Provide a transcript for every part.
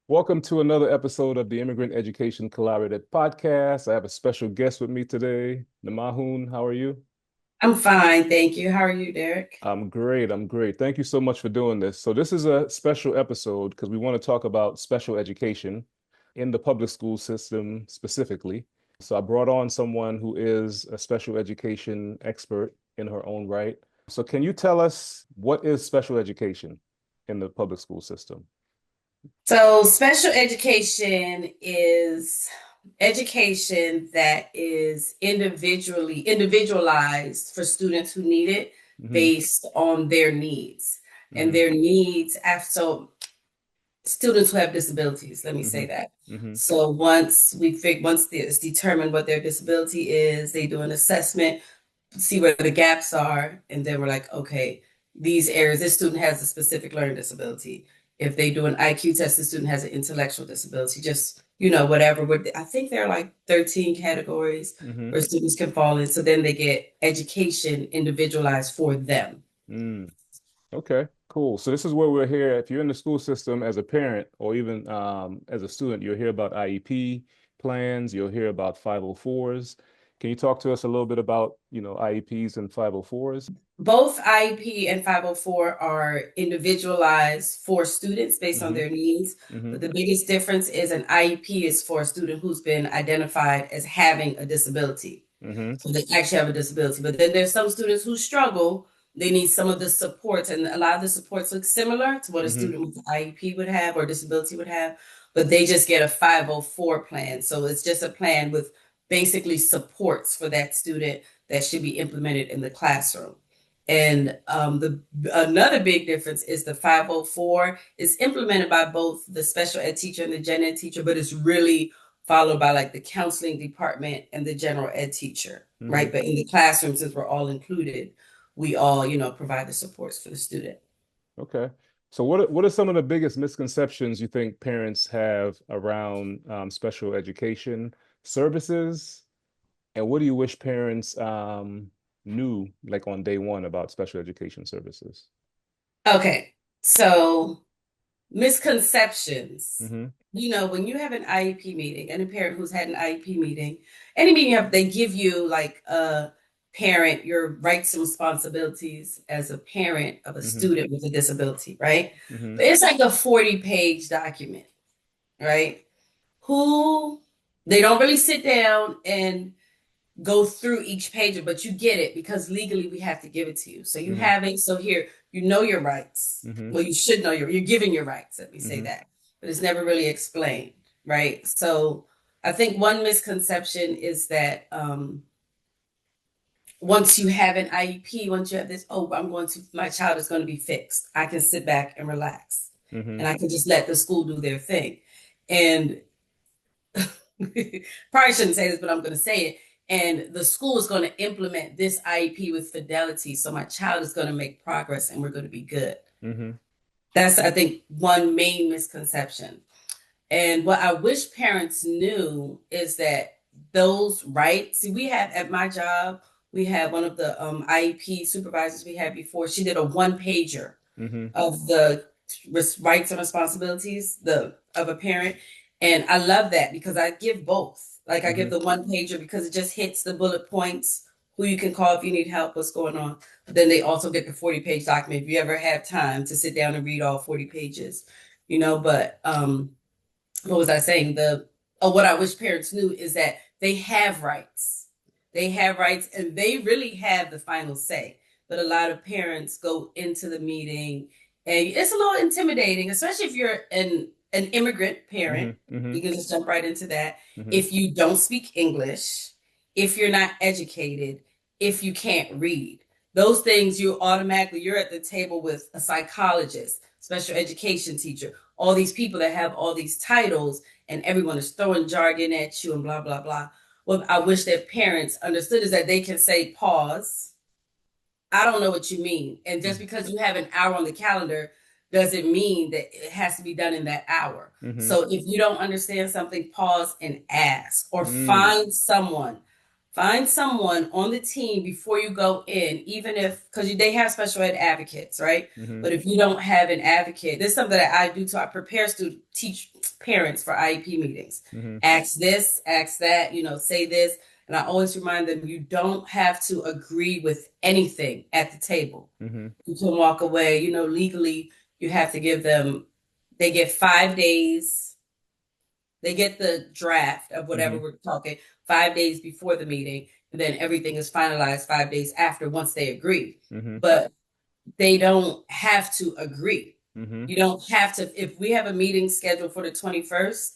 Welcome to another episode of the Immigrant Education Collaborative Podcast. I have a special guest with me today. Nemahun, how are you? I'm fine, thank you. How are you, Derek? I'm great. I'm great. Thank you so much for doing this. So this is a special episode because we want to talk about special education in the public school system specifically. So I brought on someone who is a special education expert in her own right. So can you tell us what is special education in the public school system? So, special education is education that is individualized for students who need it Hmm. based on their needs. And Hmm. their needs after so students who have disabilities, let me say Hmm. that. Hmm. So once it's determined what their disability is, they do an assessment, see where the gaps are, and then we're like, okay, these areas, this student has a specific learning disability. If they do an IQ test, the student has an intellectual disability, just, whatever. I think there are like 13 categories Hmm. where students can fall in. So then they get education individualized for them. Mm. Okay, cool. So this is where we're here. If you're in the school system as a parent or even as a student, you'll hear about IEP plans, you'll hear about 504s. Can you talk to us a little bit about, IEPs and 504s? Both IEP and 504 are individualized for students based on Mm-hmm. their needs. Mm-hmm. But the biggest difference is an IEP is for a student who's been identified as having a disability. Mm-hmm. So they actually have a disability. But then there's some students who struggle. They need some of the supports, and a lot of the supports look similar to what a Mm-hmm. student with IEP would have or disability would have, but they just get a 504 plan. So it's just a plan with basically supports for that student that should be implemented in the classroom. And the another big difference is the 504 is implemented by both the special ed teacher and the gen ed teacher, but it's really followed by like the counseling department and the general ed teacher, Mm-hmm. right? But in the classroom, since we're all included, we all, provide the supports for the student. Okay. So what are some of the biggest misconceptions you think parents have around special education services? And what do you wish parents knew like on day one about special education services? Okay, so misconceptions. Mm-hmm. When you have an IEP meeting and a parent who's had an IEP meeting, any meeting you have, they give you like a parent your rights and responsibilities as a parent of a Mm-hmm. student with a disability, right? Mm-hmm. But it's like a 40-page document, right? Who they don't really sit down and go through each page, but you get it because legally we have to give it to you. So you Mm-hmm. have it. So here, you know your rights. Mm-hmm. Well, you should know you're giving your rights. Let me say Mm-hmm. that, but it's never really explained, right? So I think one misconception is that once you have an IEP, once you have this, oh, my child is going to be fixed. I can sit back and relax, Mm-hmm. and I can just let the school do their thing. And probably shouldn't say this, but I'm going to say it. And the school is going to implement this IEP with fidelity. So my child is going to make progress and we're going to be good. Mm-hmm. That's, I think, one main misconception. And what I wish parents knew is that those rights, see, we have at my job, we had one of the IEP supervisors we had before. She did a one pager Mm-hmm. of the rights and responsibilities of a parent. And I love that because I give both. Like I Mm-hmm. give the one pager because it just hits the bullet points, who you can call if you need help, what's going on. But then they also get the 40-page document if you ever have time to sit down and read all 40 pages, but what was I saying? What I wish parents knew is that they have rights. They have rights and they really have the final say. But a lot of parents go into the meeting and it's a little intimidating, especially if you're an immigrant parent. Mm-hmm. You can just jump right into that. Mm-hmm. If you don't speak English, if you're not educated, if you can't read, those things you're at the table with a psychologist, special education teacher, all these people that have all these titles, and everyone is throwing jargon at you and blah blah blah. What I wish that parents understood is that they can say pause. I don't know what you mean, and just because you have an hour on the calendar doesn't mean that it has to be done in that hour. Mm-hmm. So if you don't understand something, pause and ask, or Mm-hmm. find someone on the team before you go in, even if, because they have special ed advocates, right? Mm-hmm. But if you don't have an advocate, this is something that I do too. I prepare student teach parents for IEP meetings. Mm-hmm. Ask this, ask that, say this. And I always remind them you don't have to agree with anything at the table. Mm-hmm. You can walk away. Legally, you have to give them, they get 5 days. They get the draft of whatever Mm-hmm. we're talking 5 days before the meeting, and then everything is finalized 5 days after once they agree. Mm-hmm. But they don't have to agree. Mm-hmm. You don't have to, if we have a meeting scheduled for the 21st,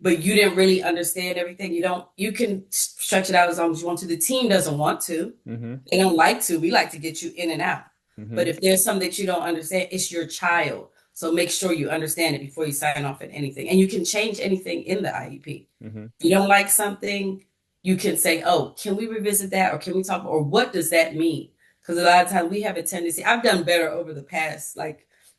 but you didn't really understand everything, you can stretch it out as long as you want to. The team doesn't want to. Mm-hmm. They don't like to. We like to get you in and out. Mm-hmm. But if there's something that you don't understand, it's your child. So make sure you understand it before you sign off on anything. And you can change anything in the IEP. Mm-hmm. If you don't like something, you can say, oh, can we revisit that? Or can we talk? Or what does that mean? Because a lot of times we have a tendency, I've done better over the past,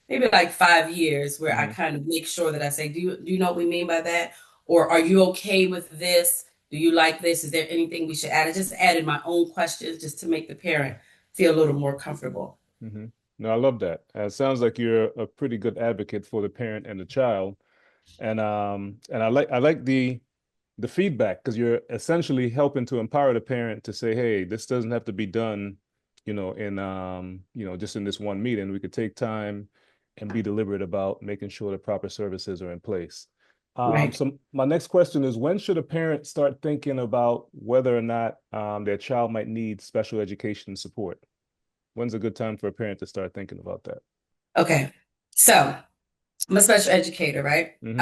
maybe 5 years, where I Mm-hmm. kind of make sure that I say, do you know what we mean by that? Or are you okay with this? Do you like this? Is there anything we should add? I just added my own questions just to make the parent feel a little more comfortable. Mm-hmm. No, I love that. It sounds like you're a pretty good advocate for the parent and the child. And I like the feedback because you're essentially helping to empower the parent to say, hey, this doesn't have to be done, just in this one meeting. We could take time and be deliberate about making sure the proper services are in place. Right. So my next question is, when should a parent start thinking about whether or not their child might need special education support? When's a good time for a parent to start thinking about that? Okay. So I'm a special educator, right? Mm-hmm.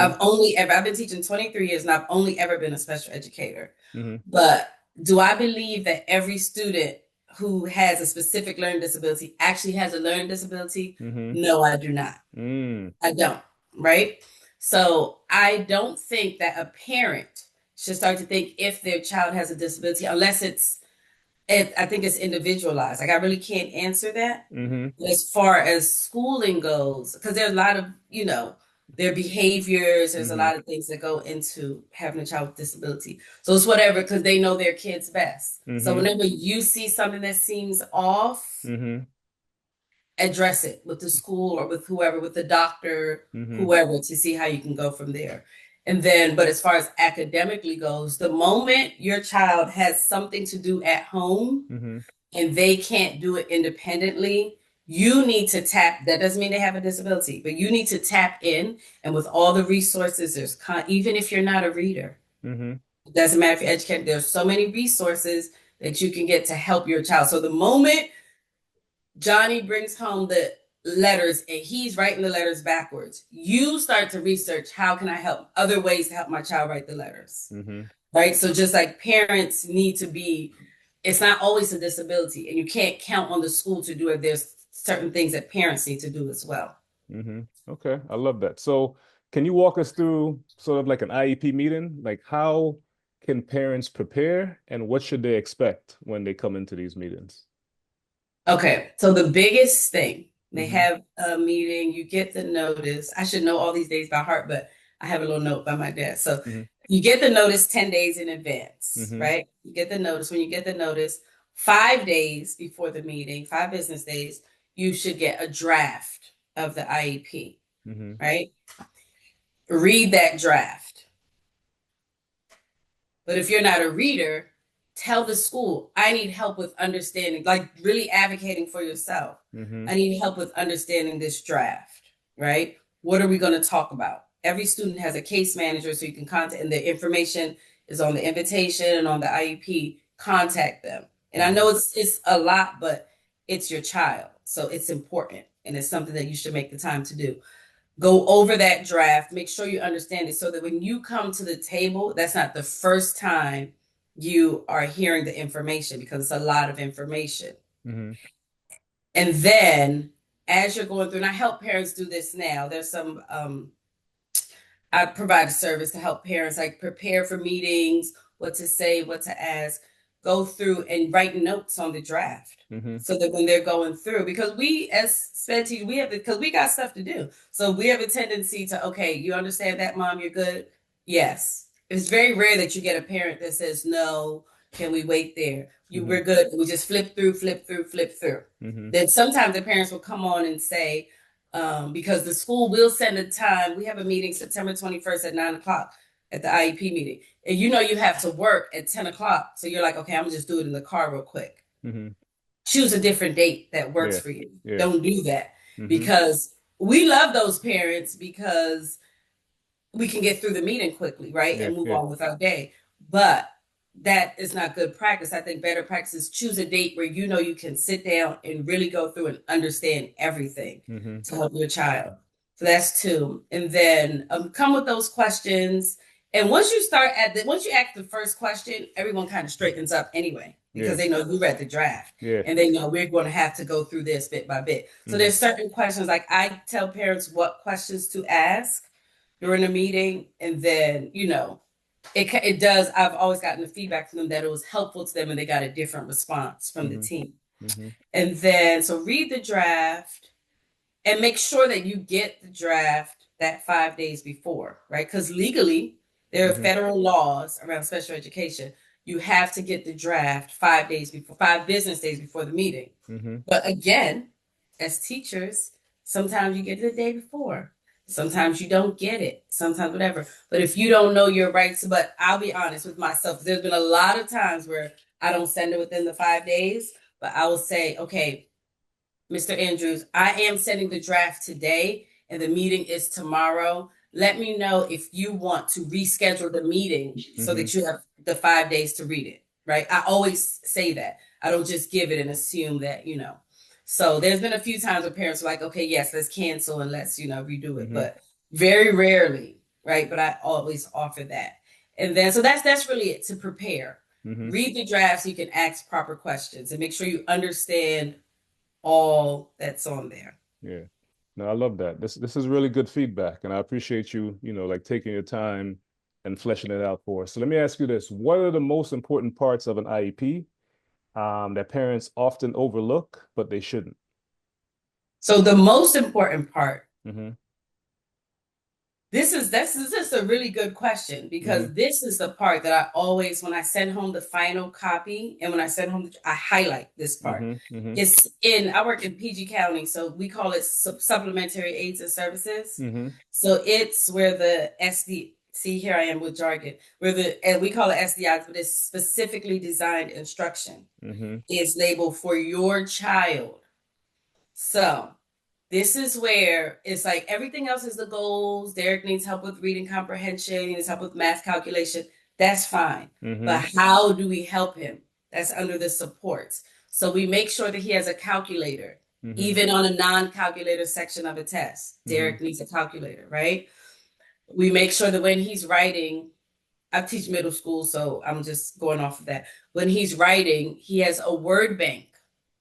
I've been teaching 23 years and I've only ever been a special educator. Mm-hmm. But do I believe that every student who has a specific learning disability actually has a learning disability? Mm-hmm. No, I do not. Mm. I don't, right? So I don't think that a parent should start to think if their child has a disability, unless I think it's individualized. I really can't answer that. Mm-hmm. As far as schooling goes, because there's a lot of, their behaviors, there's a Mm-hmm. lot of things that go into having a child with disability. So it's whatever, because they know their kids best. So Mm-hmm. whenever you see something that seems off, Mm-hmm. address it with the school or with whoever, with the doctor, Mm-hmm. whoever, to see how you can go from there. And then, but as far as academically goes, the moment your child has something to do at home Mm-hmm. and they can't do it independently, you need to tap. That doesn't mean they have a disability, but you need to tap in. And with all the resources, even if you're not a reader, Mm-hmm. it doesn't matter if you're educated, there's so many resources that you can get to help your child. So the moment Johnny brings home the letters and he's writing the letters backwards, you start to research, how can I help? Other ways to help my child write the letters, Mm-hmm. right? So just like parents need to be, it's not always a disability, and you can't count on the school to do it. There's certain things that parents need to do as well. Mm-hmm. Okay, I love that. So can you walk us through sort of like an IEP meeting? Like how can parents prepare and what should they expect when they come into these meetings? Okay, so the biggest thing, they Mm-hmm. have a meeting, you get the notice. I should know all these days by heart, but I have a little note by my desk. So Mm-hmm. you get the notice 10 days in advance, Mm-hmm. right? You get the notice. When you get the notice, 5 days before the meeting, 5 business days, you should get a draft of the IEP, Mm-hmm. right? Read that draft. But if you're not a reader, tell the school, I need help with understanding, like really advocating for yourself. Mm-hmm. I need help with understanding this draft, right? What are we going to talk about? Every student has a case manager, so you can contact, and the information is on the invitation and on the IEP. Contact them. And I Mm-hmm. know it's a lot, but it's your child. So it's important. And it's something that you should make the time to do. Go over that draft, make sure you understand it so that when you come to the table, that's not the first time you are hearing the information, because it's a lot of information. Mm-hmm. And then as you're going through, and I help parents do this now, there's some I provide a service to help parents like prepare for meetings, what to say, what to ask, go through and write notes on the draft. Mm-hmm. So that when they're going through, because we as sped teachers, because we got stuff to do. So we have a tendency to, okay, you understand that, mom, you're good? Yes. It's very rare that you get a parent that says, no, can we wait there? Mm-hmm. We're good. We just flip through, flip through, flip through. Mm-hmm. Then sometimes the parents will come on and say, because the school will send a time. We have a meeting September 21st at 9 o'clock at the IEP meeting. And you know you have to work at 10 o'clock. So you're like, okay, I'm gonna just do it in the car real quick. Mm-hmm. Choose a different date that works Yeah. for you. Yeah. Don't do that Mm-hmm. because we love those parents because we can get through the meeting quickly, right? Yeah. And move Yeah. on with our day. But that is not good practice. I think better practice is choose a date where you know you can sit down and really go through and understand everything Mm-hmm. to help your child. So that's two. And then come with those questions. And once you ask the first question, everyone kind of straightens up anyway because Yeah. they know you read the draft Yeah. and they know we're going to have to go through this bit by bit. So Mm-hmm. there's certain questions like I tell parents what questions to ask during a meeting, and then it does. I've always gotten the feedback from them that it was helpful to them, and they got a different response from the Mm-hmm. team. Mm-hmm. And then so read the draft and make sure that you get the draft that 5 days before, right? Because legally, there are Mm-hmm. federal laws around special education. You have to get the draft 5 days before, 5 business days before the meeting. Mm-hmm. But again, as teachers, sometimes you get it the day before. Sometimes you don't get it. Sometimes whatever. But if you don't know your rights, but I'll be honest with myself, there's been a lot of times where I don't send it within the 5 days, but I will say, okay, Mr. Andrews, I am sending the draft today and the meeting is tomorrow. Let me know if you want to reschedule the meeting so Mm-hmm. that you have the 5 days to read it, right? I always say that. I don't just give it and assume that. So there's been a few times where parents are like, okay, yes, let's cancel and let's, redo it. Mm-hmm. But very rarely, right? But I always offer that. And then so that's really it to prepare. Mm-hmm. Read the draft so you can ask proper questions and make sure you understand all that's on there. Yeah. No, I love that. This is really good feedback, and I appreciate you, like taking your time and fleshing it out for us. So let me ask you this: what are the most important parts of an IEP that parents often overlook, but they shouldn't? So the most important part, Mm-hmm. this is just a really good question Mm-hmm. because this is the part that I always, when I send home the final copy and when I send home, I highlight this part. Mm-hmm. Mm-hmm. I work in PG County, so we call it supplementary aids and services. Mm-hmm. So it's where the SD, see here I am with jargon, and we call it SDIs, but it's specifically designed instruction Mm-hmm. is labeled for your child. So this is where it's like everything else is the goals. Derek needs help with reading comprehension, he needs help with math calculation. That's fine. Mm-hmm. But how do we help him? That's under the supports. So we make sure that he has a calculator, Mm-hmm. even on a non-calculator section of a test. Mm-hmm. Derek needs a calculator, right? We make sure that when he's writing, I teach middle school, so I'm just going off of that. When he's writing, he has a word bank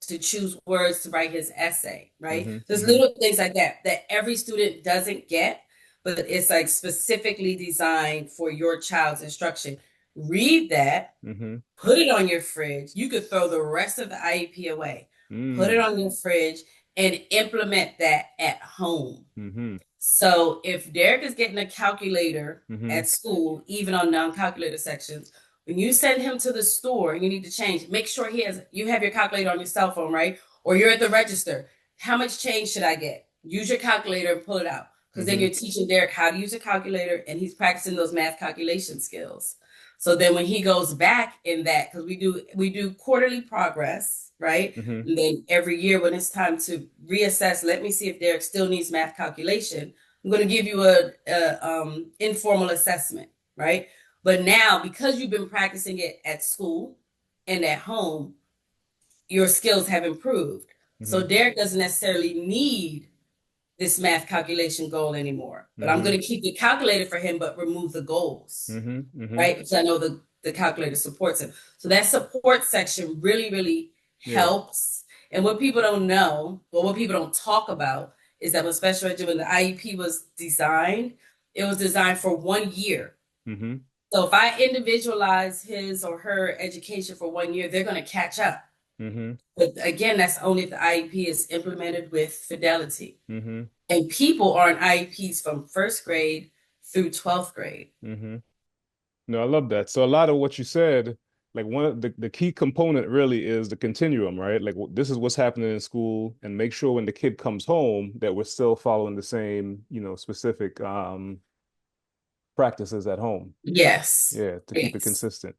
to choose words to write his essay, right? Mm-hmm. There's Mm-hmm. little things like that every student doesn't get, but it's like specifically designed for your child's instruction. Read that, Mm-hmm. put it on your fridge. You could throw the rest of the IEP away. Put it Mm. on your fridge and implement that at home. Mm-hmm. So if Derek is getting a calculator Mm-hmm. at school, even on non-calculator sections, when you send him to the store and you need to change, make sure you have your calculator on your cell phone, right? Or you're at the register. How much change should I get? Use your calculator and pull it out. Because then Mm-hmm. you're teaching Derek how to use a calculator and he's practicing those math calculation skills. So then when he goes back in that, because we do quarterly progress, right? Mm-hmm. And then every year when it's time to reassess, let me see if Derek still needs math calculation. I'm going to give you a informal assessment, right? But now, because you've been practicing it at school and at home, your skills have improved. So Mm-hmm. Derek doesn't necessarily need this math calculation goal anymore. But I'm Mm-hmm. going to keep the calculator for him, but remove the goals, Mm-hmm. Mm-hmm. right? Because I know the calculator supports him. So that support section really, really Yeah. helps. And what people don't know, or what people don't talk about, is that when the IEP was designed, it was designed for 1 year. Mm-hmm. So if I individualize his or her education for 1 year, they're going to catch up. Mm-hmm. But again, that's only if the IEP is implemented with fidelity. Mm-hmm. And people are on IEPs from first grade through 12th grade. Mm-hmm. No, I love that. So a lot of what you said like one of the key component really is the continuum, right? Like this is what's happening in school, and make sure when the kid comes home that we're still following the same, specific practices at home. Yes. Yeah, to keep it Yes. consistent.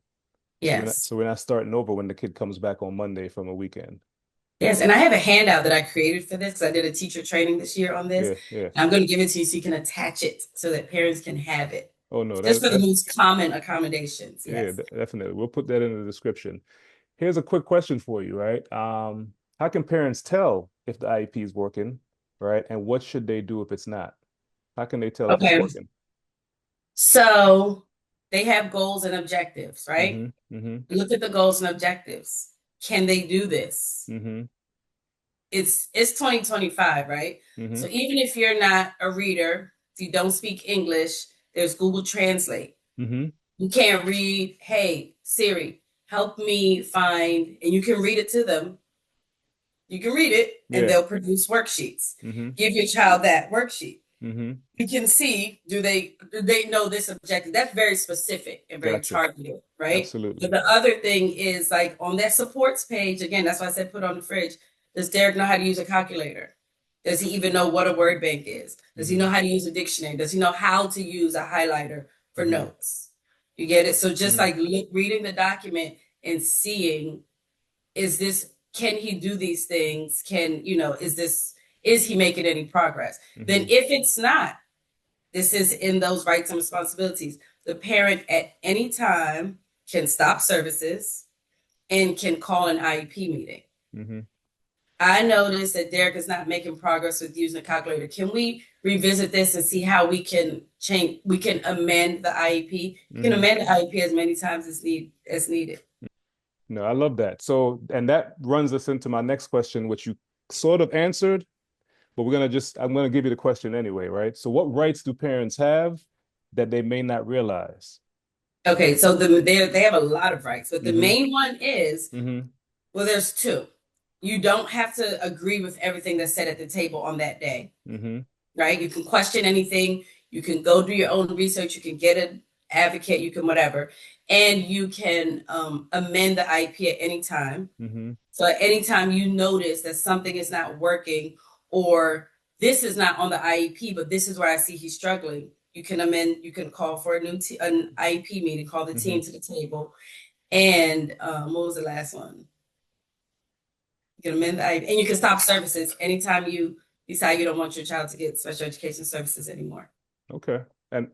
Yes. So we're not starting over when the kid comes back on Monday from a weekend. Yes. And I have a handout that I created for this because I did a teacher training this year on this. Yeah, yeah. And I'm going to give it to you so you can attach it so that parents can have it. Oh no, Just that for the that most common accommodations. yeah, Yes. definitely. We'll put that in the description. Here's a quick question for you, right? How can parents tell if the IEP is working, right? And what should they do if it's not? How can they tell if it's Okay. working? So they have goals and objectives, right? Mm-hmm. Mm-hmm. Look at the goals and objectives. Can they do this? Mm-hmm. It's 2025, right? Mm-hmm. So even if you're not a reader, if you don't speak English, there's Google Translate. Mm-hmm. You can't read, hey, Siri, help me find, and you can read it to them. You can read it and Yeah. they'll produce worksheets. Mm-hmm. Give your child that worksheet. Mm-hmm. You can see, do they know this objective? That's very specific and very Gotcha. targeted, right? But Absolutely. the other thing is like on that supports page, again, that's why I said put on the fridge. Does Derek know how to use a calculator? Does he even know what a word bank is? Does he Mm-hmm. know how to use a dictionary? Does he know how to use a highlighter for Mm-hmm. notes? You get it? So just Mm-hmm. like reading the document and seeing, is this, can he do these things? Is he making any progress? Then Mm-hmm. if it's not, this is in those rights and responsibilities. The parent at any time can stop services and can call an IEP meeting. Mm-hmm. I noticed that Derek is not making progress with using a calculator. Can we revisit this and see how we can change? We can amend the IEP. You can Mm-hmm. amend the IEP as many times as needed. No, I love that. So, and that runs us into my next question, which you sort of answered, but I'm gonna give you the question anyway, right? So what rights do parents have that they may not realize? Okay, so they have a lot of rights, but the Mm-hmm. main one is, Mm-hmm. well, there's two. You don't have to agree with everything that's said at the table on that day, Mm-hmm. right? You can question anything. You can go do your own research. You can get an advocate. You can whatever, and you can amend the IP at any time. Mm-hmm. So at any time you notice that something is not working, or this is not on the IEP, but this is where I see he's struggling, you can amend. You can call for an IEP meeting. Call the Mm-hmm. team to the table. And what was the last one? You can amend the IEP, and you can stop services anytime you decide you don't want your child to get special education services anymore. Okay. And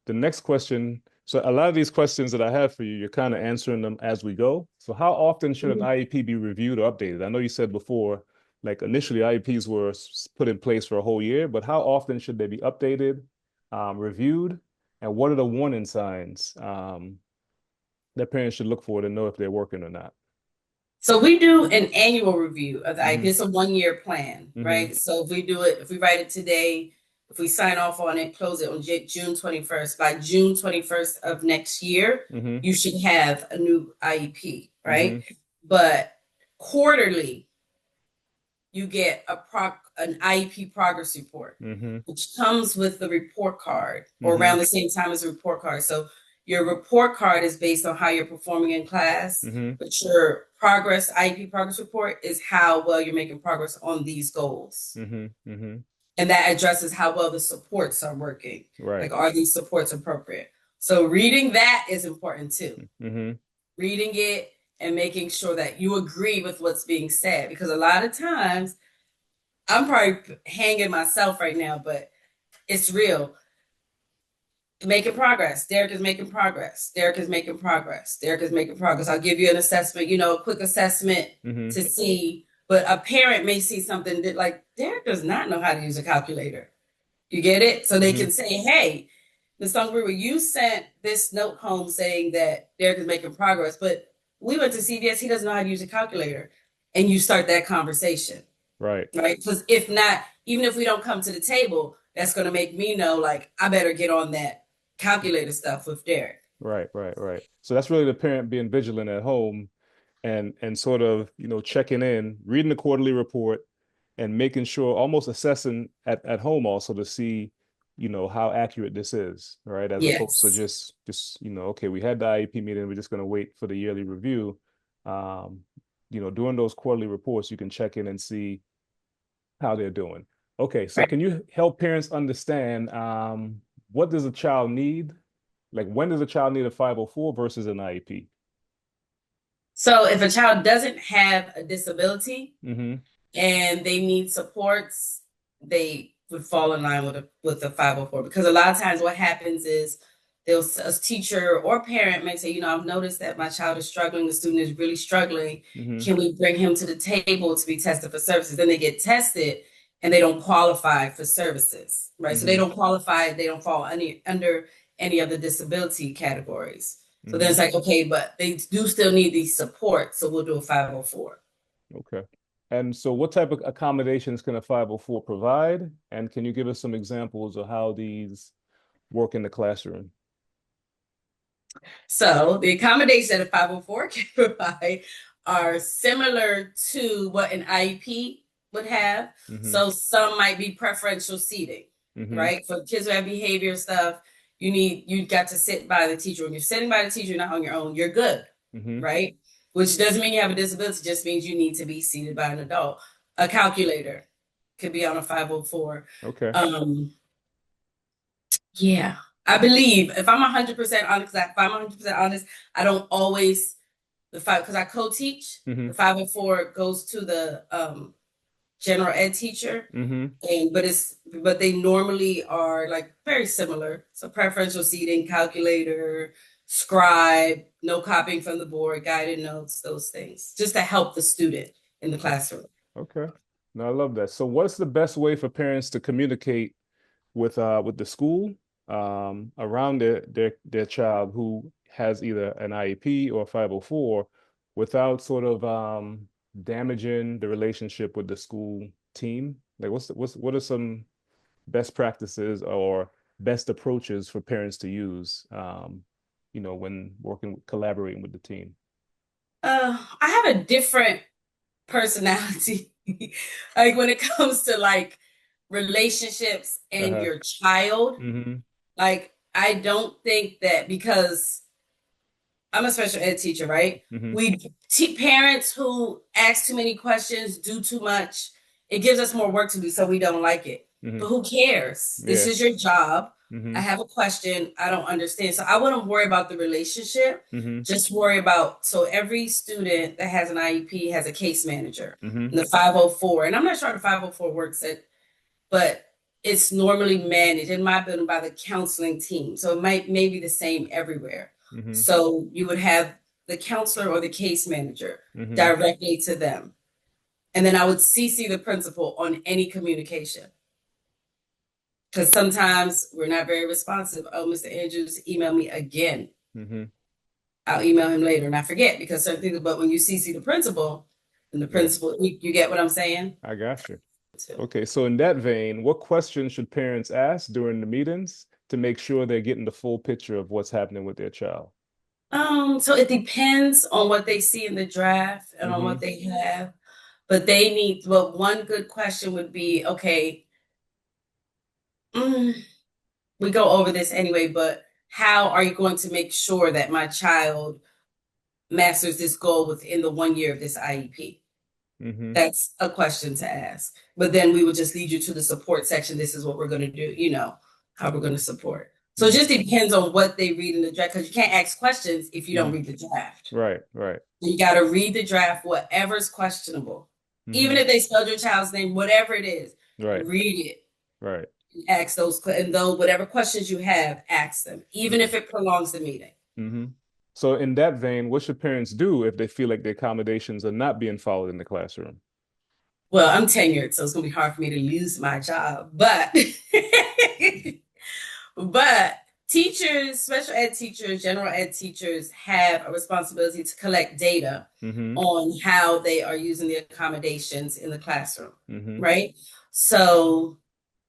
the next question, so a lot of these questions that I have for you, you're kind of answering them as we go. So how often should an Mhm. IEP be reviewed or updated? I know you said before, like initially IEPs were put in place for a whole year, but how often should they be updated, reviewed, and what are the warning signs that parents should look for to know if they're working or not? So we do an annual review of the IP. Mm-hmm. It's a 1 year plan, Mm-hmm. right? So if we write it today, if we sign off on it, close it on June 21st, by June 21st of next year, Mm-hmm. you should have a new IEP, Mm-hmm. right? But quarterly, you get an IEP progress report, Mm-hmm. which comes with the report card or Mm-hmm. around the same time as the report card. So your report card is based on how you're performing in class, Mm-hmm. but your IEP progress report is how well you're making progress on these goals. Mm-hmm. Mm-hmm. And that addresses how well the supports are working. Right. Like, are these supports appropriate? So reading that is important too. Mm-hmm. Reading it and making sure that you agree with what's being said. Because a lot of times, I'm probably hanging myself right now, but it's real. Making progress. Derek is making progress. Derek is making progress. Derek is making progress. I'll give you an assessment, a quick assessment Mm-hmm. to see. But a parent may see something that, like, Derek does not know how to use a calculator. You get it? So they Mm-hmm. can say, hey, Ms. Songweaver, you sent this note home saying that Derek is making progress, but we went to CVS, he doesn't know how to use a calculator. And you start that conversation, Right. right? Because if not, even if we don't come to the table, that's going to make me know, like, I better get on that calculator stuff with Derek. Right, right, right. So that's really the parent being vigilant at home and sort of, checking in, reading the quarterly report and making sure, almost assessing at home also to see how accurate this is, right? As opposed to Yes. just, okay, we had the IEP meeting, we're just going to wait for the yearly review. Um, during those quarterly reports, you can check in and see how they're doing. Okay, so Right. can you help parents understand what does a child need? Like when does a child need a 504 versus an IEP? So if a child doesn't have a disability Mm-hmm. and they need supports, they would fall in line with a 504, because a lot of times what happens is a teacher or parent may say, I've noticed that my child is struggling, the student is really struggling. Mm-hmm. Can we bring him to the table to be tested for services? Then they get tested and they don't qualify for services, right? So they Mm-hmm. don't qualify, they don't fall under any of the disability categories. So then Mm-hmm. it's like, okay, but they do still need these support. So we'll do a 504. Okay. And so what type of accommodations can a 504 provide? And can you give us some examples of how these work in the classroom? So the accommodations that a 504 can provide are similar to what an IEP would have. Mm-hmm. So some might be preferential seating, Mm-hmm. right? For kids who have behavior stuff, you got to sit by the teacher. When you're sitting by the teacher, not on your own, you're good, Mm-hmm. right? Which doesn't mean you have a disability, just means you need to be seated by an adult. A calculator could be on a 504. Okay. Um, yeah, I believe if I'm 100% honest, if I'm 100% honest, I don't always because I co-teach. Mm-hmm. The 504 goes to the general ed teacher, Mm-hmm. and but they normally are like very similar. So preferential seating, calculator, scribe, no copying from the board, guided notes, those things, just to help the student in the classroom. Okay. No, I love that. So what's the best way for parents to communicate with the school around their child who has either an IEP or 504 without sort of damaging the relationship with the school team? Like what are some best practices or best approaches for parents to use when working collaborating with the team? I have a different personality. Like when it comes to like relationships and Uh-huh. your child, Mm-hmm. like I don't think that, because I'm a special ed teacher, right? Mm-hmm. We parents who ask too many questions, do too much, it gives us more work to do, so we don't like it. Mm-hmm. But who cares? This Yeah. is your job. I Mm-hmm. have a question. I don't understand. So I wouldn't worry about the relationship. Mm-hmm. Just worry about, so every student that has an IEP has a case manager Mm-hmm. and the 504. And I'm not sure how the 504 works but it's normally managed in my building by the counseling team. So it may be the same everywhere. Mm-hmm. So you would have the counselor or the case manager Mm-hmm. directly to them. And then I would CC the principal on any communication. Because sometimes we're not very responsive. Oh, Mr. Andrews, email me again. Mm-hmm. I'll email him later and I forget because certain things, but when you CC the principal, and the Yeah, principal, you get what I'm saying? I got you. Too. Okay, so in that vein, what questions should parents ask during the meetings to make sure they're getting the full picture of what's happening with their child? So it depends on what they see in the draft and on Mm-hmm. what they have. But one good question would be, okay, mm, we go over this anyway, but how are you going to make sure that my child masters this goal within the 1 year of this IEP? Mm-hmm. That's a question to ask. But then we will just lead you to the support section. This is what we're going to do, how we're going to support. So it Mm-hmm. just depends on what they read in the draft, because you can't ask questions if you don't Mm-hmm. read the draft. Right, right. You got to read the draft, whatever's questionable. Mm-hmm. Even if they spelled your child's name, whatever it is, Right, read it. right. Ask those, and though whatever questions you have, ask them, even Mm-hmm. if it prolongs the meeting. Mm-hmm. So in that vein, what should parents do if they feel like the accommodations are not being followed in the classroom? Well, I'm tenured, so it's gonna be hard for me to lose my job. But but teachers, special ed teachers, general ed teachers have a responsibility to collect data Mm-hmm. on how they are using the accommodations in the classroom, Mm-hmm. right? So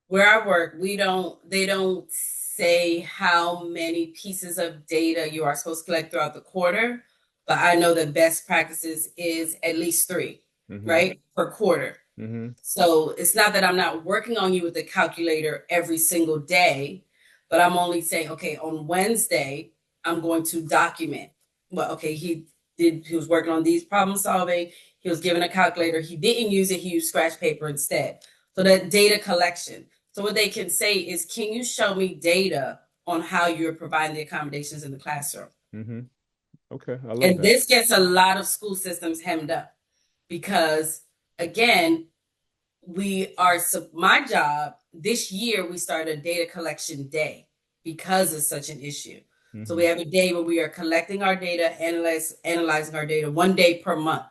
where I work, they don't say how many pieces of data you are supposed to collect throughout the quarter, but I know the best practices is at least three, Mm-hmm. right? Per quarter. Mm-hmm. So it's not that I'm not working on you with the calculator every single day, but I'm only saying, okay, on Wednesday, I'm going to document. Well, okay, he was working on these problem solving. He was given a calculator. He didn't use it. He used scratch paper instead. So that data collection. So what they can say is, can you show me data on how you're providing the accommodations in the classroom? Mm-hmm. Okay, I love And that. this gets a lot of school systems hemmed up because, again, my job this year, we started a data collection day because it's such an issue. So we Mm-hmm. have a day where we are collecting our data, analyzing our data 1 day per month.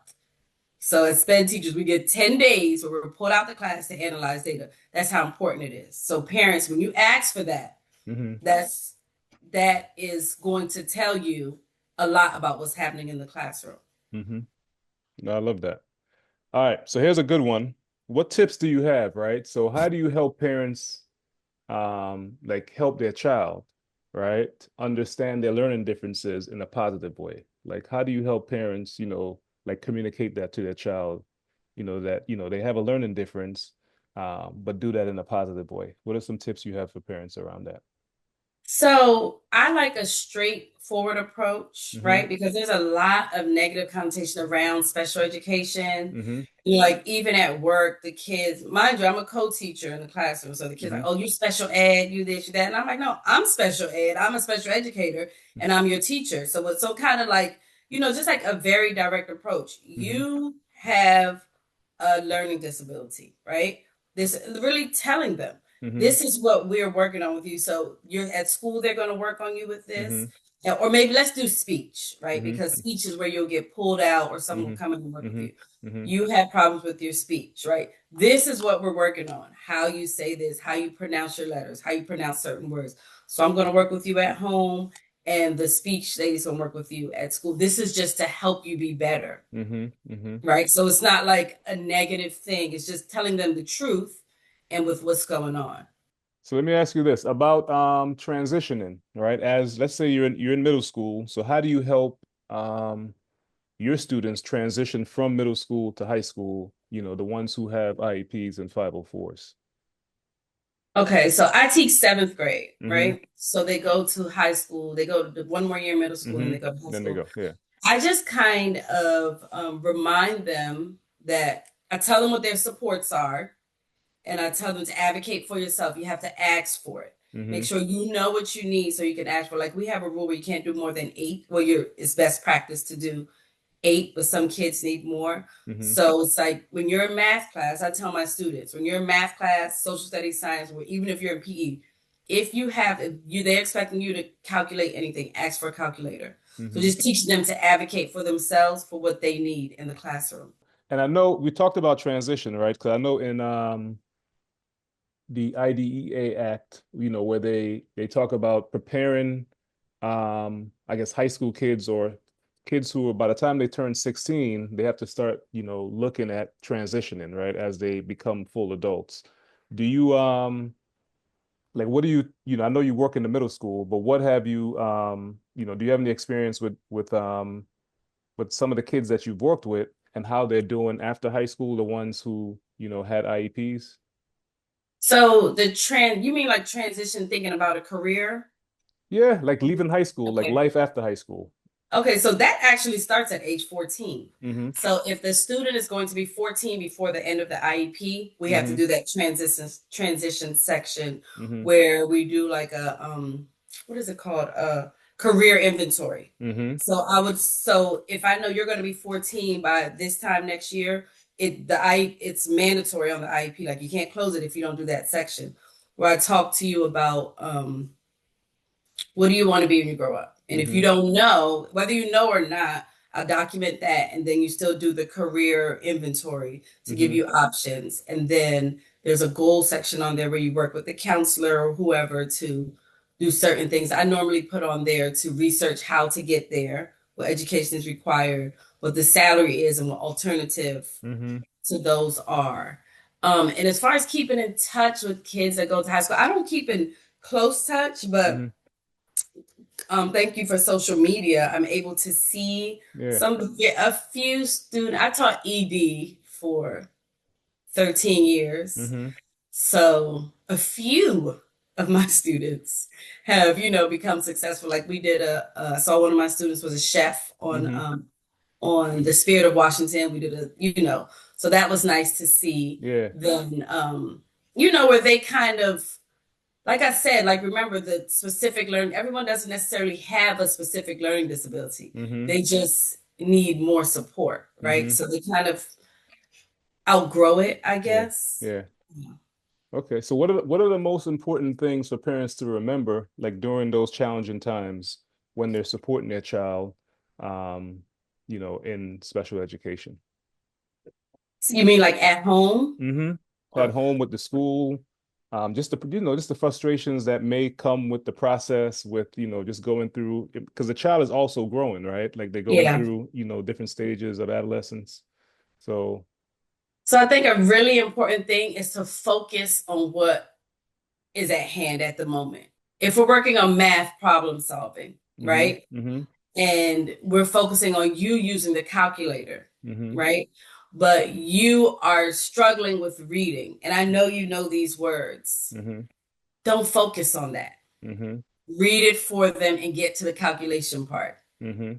So as SPED teachers, we get 10 days where we pull out the class to analyze data. That's how important it is. So parents, when you ask for that, Mm-hmm. that is going to tell you a lot about what's happening in the classroom. Mm-hmm. No, I love that. All right, so here's a good one. What tips do you have, right? So how do you help parents like help their child, right? Understand their learning differences in a positive way. Like how do you help parents, like communicate that to their child, that, they have a learning difference, but do that in a positive way. What are some tips you have for parents around that? So I like a straightforward approach, Mm-hmm. right? Because there's a lot of negative connotation around special education. Mm-hmm. Like even at work, the kids, mind you, I'm a co-teacher in the classroom. So the kids are Mm-hmm. like, oh, you special ed, you this, you that. And I'm like, no, I'm special ed. I'm a special educator and I'm your teacher. So it's so kind of like, just like a very direct approach. Mm-hmm. You have a learning disability, right? This really telling them Mm-hmm. this is what we're working on with you. So you're at school, they're going to work on you with Mm-hmm. this. Or maybe let's do speech, right? Mm-hmm. Because speech is where you'll get pulled out or someone will Mm-hmm. come in and work with Mm-hmm. you. Mm-hmm. You have problems with your speech, right? This is what we're working on. How you say this, how you pronounce your letters, how you pronounce certain words. So I'm going to work with you at home, and the speech lady's going to work with you at school. This is just to help you be better, Mm-hmm. Mm-hmm. right? So it's not like a negative thing. It's just telling them the truth and with what's going on. So let me ask you this about transitioning, right? As let's say you're in middle school, so how do you help your students transition from middle school to high school, the ones who have IEPs and 504s? Okay, so I teach seventh grade, Mm-hmm. right? So they go to high school, they go to one more year in middle school, and Mm-hmm. they go to high Then they school. go. Yeah. I just kind of remind them that I tell them what their supports are, and I tell them to advocate for yourself. You have to ask for it. Make Mm-hmm. sure you know what you need so you can ask for. Like we have a rule where you can't do more than 8. Well, it's best practice to do 8, but some kids need more. Mm-hmm. So it's like when you're in math class, I tell my students, when you're in math class, social studies, science, or even if you're in PE, if they're expecting you to calculate anything, ask for a calculator. So Mm-hmm. just teach them to advocate for themselves for what they need in the classroom. And I know we talked about transition, right? Because I know in the IDEA Act, where they talk about preparing, I guess high school kids or kids who are by the time they turn 16, they have to start, looking at transitioning, right, as they become full adults. Do you like what do I know you work in the middle school, but what have you do you have any experience with some of the kids that you've worked with and how they're doing after high school, the ones who, had IEPs? So you mean like transition thinking about a career? Yeah, like leaving high school, like Okay. life after high school. Okay, so that actually starts at age 14. Mm-hmm. So if the student is going to be 14 before the end of the IEP, we have to Mm-hmm. do that transition section Mm-hmm. where we do like a what is it called? A career inventory. Mm-hmm. So if I know you're going to be 14 by this time next year, it's mandatory on the IEP. Like you can't close it if you don't do that section where I talk to you about what do you want to be when you grow up? And if you Mm-hmm. don't know, whether you know or not, I'll document that. And then you still do the career inventory to give Mm-hmm. you options. And then there's a goal section on there where you work with the counselor or whoever to do certain things. I normally put on there to research how to get there, what education is required, what the salary is, and what alternative Mm-hmm. to those are. And as far as keeping in touch with kids that go to high school, I don't keep in close touch, Mm-hmm. but thank you for social media. I'm able to see Yeah. a few students. I taught ED for 13 years. Mm-hmm. So a few of my students have, become successful. Like we did saw one of my students was a chef Mm-hmm. on the Spirit of Washington. We did so that was nice to see Yeah. them, where they kind of, like I said, like remember the specific learning, everyone doesn't necessarily have a specific learning disability. Mm-hmm. They just need more support, right? Mm-hmm. So they kind of outgrow it, I Yeah. guess. Yeah. Okay. So what are the most important things for parents to remember, like during those challenging times when they're supporting their child, um, in special education? So you mean like at home? At Or home with the school, just the frustrations that may come with the process, with just going through, because the child is also growing, right? Like they're going yeah. through different stages of adolescence. So So I think a really important thing is to focus on what is at hand at the moment. If we're working on math problem solving, mm-hmm, right? mm-hmm, And we're focusing on you using the calculator, mm-hmm, right? But you are struggling with reading, and I know you know these words. mm-hmm, Don't focus on that. mm-hmm, Read it for them and get to the calculation part, mm-hmm,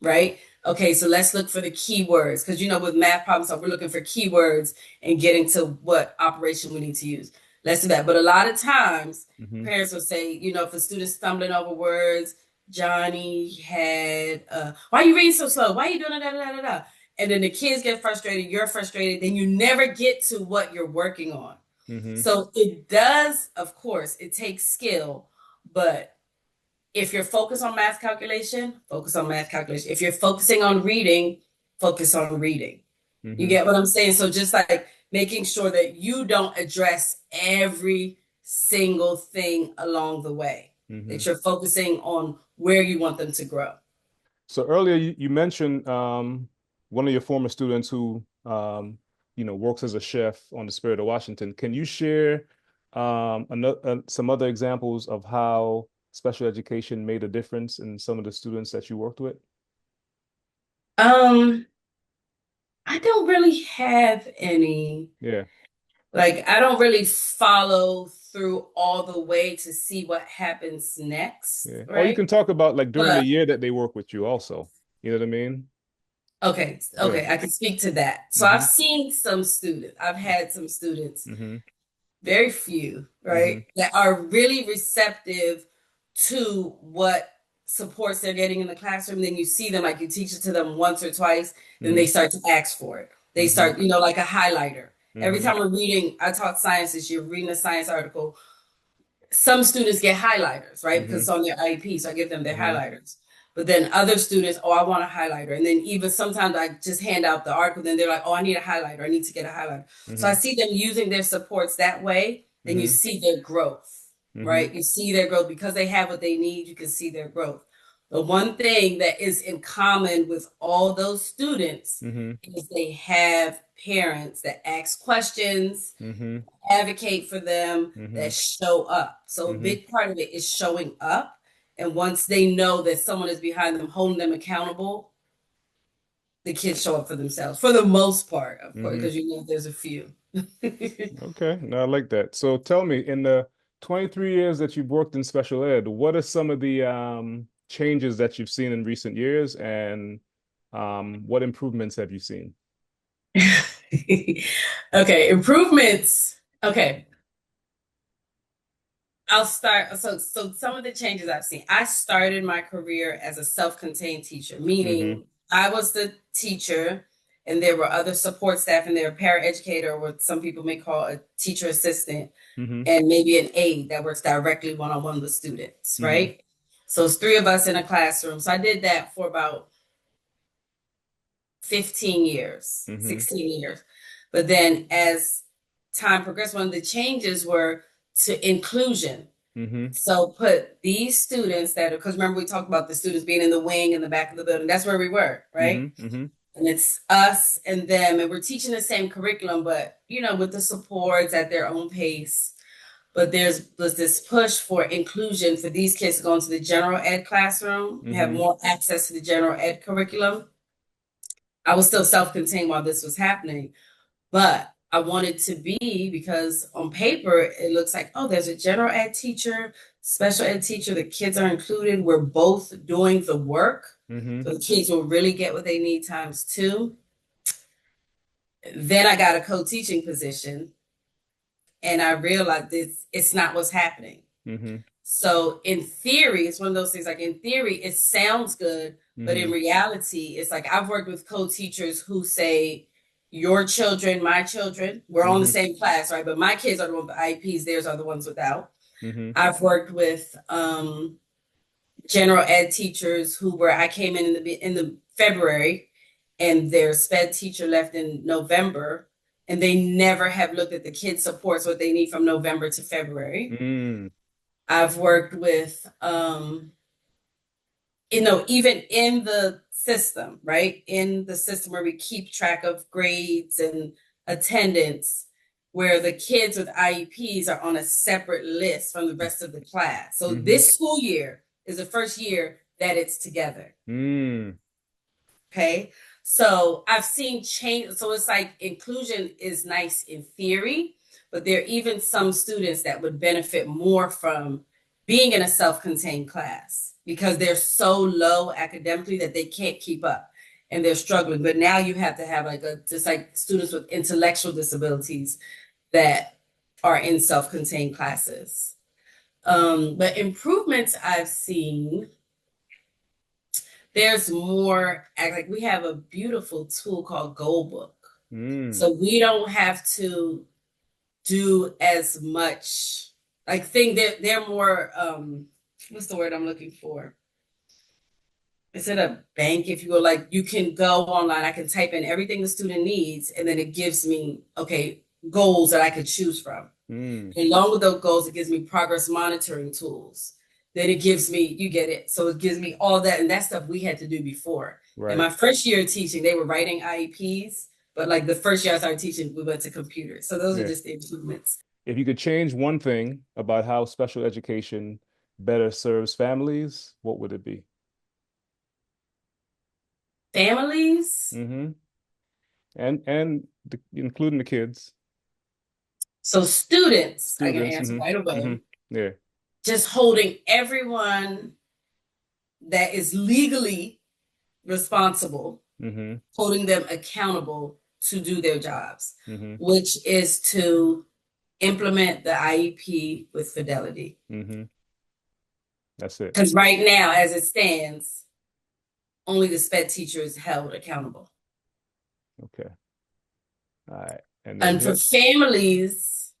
right? Okay, so let's look for the keywords because with math problem solving, we're looking for keywords and getting to what operation we need to use. Let's do that. But a lot of times, mm-hmm, parents will say, if a student's stumbling over words, Johnny had, why are you reading so slow? Why are you doing da da da da da? And then the kids get frustrated, you're frustrated, then you never get to what you're working on. mm-hmm, So it does, of course, it takes skill, but if you're focused on math calculation, focus on math calculation. If you're focusing on reading, focus on reading. You mm-hmm, get what I'm saying? So just like making sure that you don't address every single thing along the way, mm-hmm. that you're focusing on where you want them to grow. So earlier you mentioned one of your former students who works as a chef on the Spirit of Washington. Can you share some other examples of how special education made a difference in some of the students that you worked with? Um, I don't really have any, Yeah, like, I don't really follow through all the way to see what happens next, yeah. Or you right? can talk about like during the But year that they work with you also. You know what I mean? okay, Yeah. okay, I can speak to that. So I've Mm-hmm. seen some students, I've had some students, Mm-hmm. very few, Mm-hmm. right, that are really receptive to what supports they're getting in the classroom. Then you see them, like you teach it to them once or twice, then Mm-hmm. they start to ask for it. They Mm-hmm. start, like a highlighter. Every Mm-hmm. time we're reading, I taught science this year, reading a science article, some students get highlighters, right? Because Mm-hmm. it's on their IEP, so I give them their Mm-hmm. highlighters. But then other students, oh, I want a highlighter. And then even sometimes I just hand out the article, then they're like, oh, I need a highlighter. I need to get a highlighter. So I Mm-hmm. see them using their supports that way, then you Mm-hmm. see their growth, Mm-hmm. right? You see their growth because they have what they need, you can see their growth. The one thing that is in common with all those students Mm-hmm. is they have parents that ask questions, Mm-hmm. advocate for them, Mm-hmm. that show up. So a Mm-hmm. big part of it is showing up. And once they know that someone is behind them, holding them accountable, the kids show up for themselves for the most part, of course, Mm-hmm. because there's a few. Okay, no, I like that. So tell me, in the 23 years that you've worked in special ed, what are some of the changes that you've seen in recent years, and what improvements have you seen? Okay, improvements. Okay, I'll start. So some of the changes I've seen. I started my career as a self-contained teacher, Mm-hmm. meaning I was the teacher and there were other support staff and there were paraeducator, or what some people may call a teacher assistant, Mm-hmm. and maybe an aide that works directly one-on-one with students, Mm-hmm. right? So it's three of us in a classroom. So I did that for about 15 years, Mm-hmm. 16 years. But then as time progressed, one of the changes were to inclusion. Mm-hmm. So put these students that, because remember we talked about the students being in the wing in the back of the building. That's where we were, right? Mm-hmm. Mm-hmm. And it's us and them, and we're teaching the same curriculum, but with the supports at their own pace. But was this push for inclusion for these kids to go into the general ed classroom, have Mm-hmm. more access to the general ed curriculum. I was still self-contained while this was happening, but I wanted to be because on paper it looks like, oh, there's a general ed teacher, special ed teacher, the kids are included. We're both doing the work. Mm-hmm. So the kids will really get what they need times two. Then I got a co-teaching position and I realized it's not what's happening. Mm-hmm. So in theory, it's one of those things like in theory, it sounds good, but in Mm-hmm. reality, it's like I've worked with co-teachers who say, your children, my children, we're all in the Mm-hmm. same class, right? But my kids are the ones with IEPs, theirs are the ones without. Mm-hmm. I've worked with general ed teachers who were I came in the February and their sped teacher left in November and they never have looked at the kids supports what they need from November to February. Mm-hmm. I've worked with even in the system, right? In the system where we keep track of grades and attendance, where the kids with IEPs are on a separate list from the rest of the class. So Mm-hmm. this school year is the first year that it's together. Mm. Okay. So I've seen change. So it's like inclusion is nice in theory, but there are even some students that would benefit more from being in a self-contained class because they're so low academically that they can't keep up and they're struggling. But now you have to have just like students with intellectual disabilities that are in self-contained classes. But improvements I've seen, there's more, like we have a beautiful tool called Goldbook. Mm. So we don't have to do as much like they're more what's the word I'm looking for? Instead of bank, if you go like you can go online, I can type in everything the student needs, and then it gives me okay goals that I could choose from. Mm. And along with those goals, it gives me progress monitoring tools. Then it gives me, you get it. So it gives me all that. And that stuff we had to do before. In Right. my first year of teaching, they were writing IEPs. But like the first year I started teaching, we went to computers. So those are Yeah. just the improvements. If you could change one thing about how special education better serves families, what would it be? Families. Mm-hmm. And including the kids, So students, I can students. answer Mm-hmm. right Mm-hmm. away. Yeah. Just holding everyone that is legally responsible, Mm-hmm. holding them accountable to do their jobs, Mm-hmm. which is to implement the IEP with fidelity. Mm-hmm. That's it. Because right now, as it stands, only the SPED teacher is held accountable. Okay. All right. And then And for families,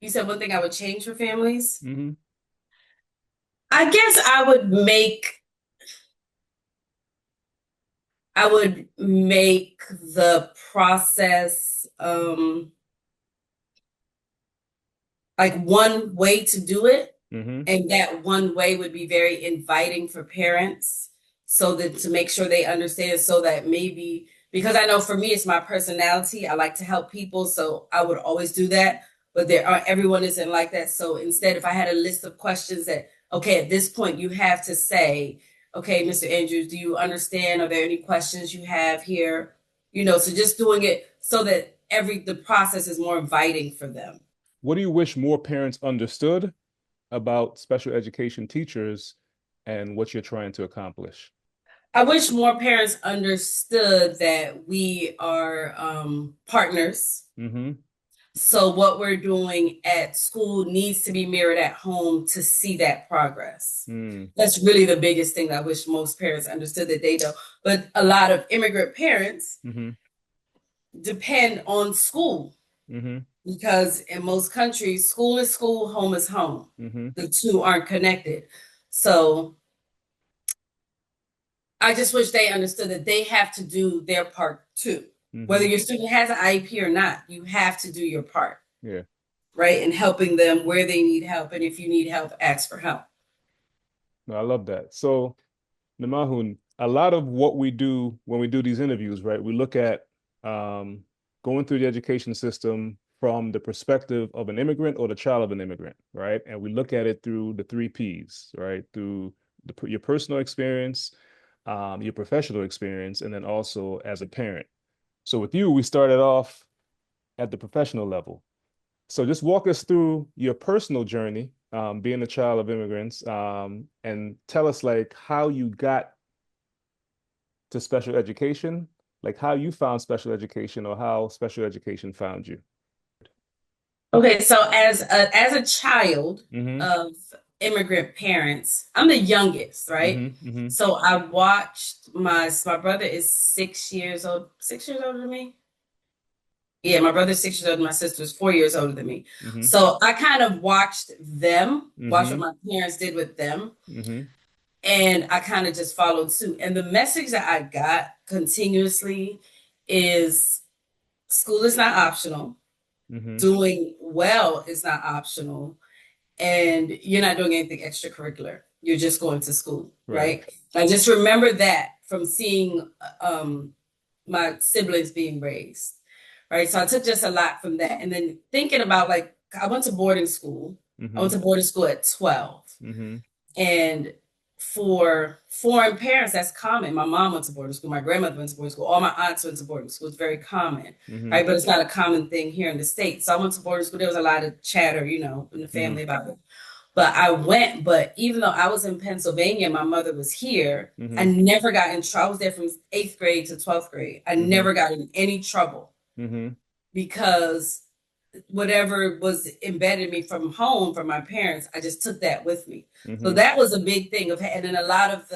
you said one thing I would change for families. mm-hmm. I guess I would make the process like one way to do it. Mm-hmm. And that one way would be very inviting for parents so that to make sure they understand so that maybe because I know for me it's my personality. I like to help people, so I would always do that. But everyone isn't like that. So instead, if I had a list of questions that, okay, at this point you have to say, okay, Mr. Andrews, do you understand? Are there any questions you have here? So just doing it so that the process is more inviting for them. What do you wish more parents understood about special education teachers and what you're trying to accomplish? I wish more parents understood that we are partners. Mm-hmm. So, what we're doing at school needs to be mirrored at home to see that progress. Mm. That's really the biggest thing I wish most parents understood that they don't. But a lot of immigrant parents Mm-hmm. depend on school Mm-hmm. because in most countries, school is school, home is home. Mm-hmm. The two aren't connected. So, I just wish they understood that they have to do their part too. Whether Mm-hmm. your student has an IEP or not, you have to do your part, Yeah. right? And helping them where they need help. And if you need help, ask for help. No, I love that. So, Nemahun, a lot of what we do when we do these interviews, right? We look at um, going through the education system from the perspective of an immigrant or the child of an immigrant, right? And we look at it through the three Ps, right? Through your personal experience, your professional experience, and then also as a parent. So with you, we started off at the professional level. So just walk us through your personal journey, being a child of immigrants, and tell us like how you got to special education, like how you found special education or how special education found you. Okay, so as a child Mm-hmm. of immigrant parents, I'm the youngest, right? Mm-hmm. Mm-hmm. So I watched my brother is 6 years old, 6 years older than me. Yeah, my brother's 6 years older, my sister is 4 years older than me. Mm-hmm. So I kind of watched them, watched what Mm-hmm. my parents did with them, Mm-hmm. and I kind of just followed suit. And the message that I got continuously is school is not optional. Mm-hmm. Doing well is not optional, and you're not doing anything extracurricular. You're just going to school, Right. right? I just remember that from seeing my siblings being raised, right? So I took just a lot from that. And then thinking about like, I went to boarding school. I Mm-hmm. went to boarding school at 12. Mm-hmm. And for foreign parents, that's common. My mom went to boarding school. My grandmother went to boarding school. All my aunts went to boarding school. It's very common, Mm-hmm. right? But it's not a common thing here in the States. So I went to boarding school. There was a lot of chatter, in the Mm-hmm. family about it. But I went, but even though I was in Pennsylvania, my mother was here, I Mm-hmm. never got in trouble. I was there from eighth grade to 12th grade. I Mm-hmm. never got in any trouble Mm-hmm. because whatever was embedded in me from home from my parents, I just took that with me. So Mm-hmm. that was a big thing of, and then a lot of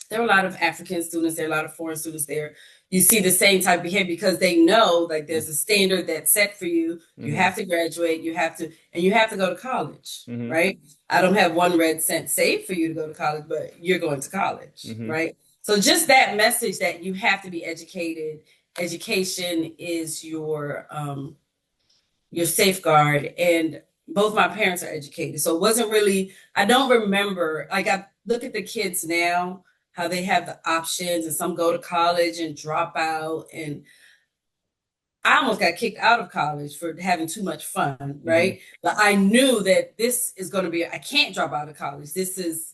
there were a lot of African students there, a lot of foreign students there. You see the same type of behavior because they know like there's a standard that's set for you. You Mm-hmm. have to graduate, and you have to go to college, Mm-hmm. right? I don't have 1 red cent saved for you to go to college, but you're going to college, Mm-hmm. right? So just that message that you have to be educated. Education is your safeguard, and both my parents are educated, so it wasn't really, I don't remember, like I look at the kids now, how they have the options and some go to college and drop out, and I almost got kicked out of college for having too much fun, Mm-hmm. right? But I knew that this is going to be, I can't drop out of college, this is,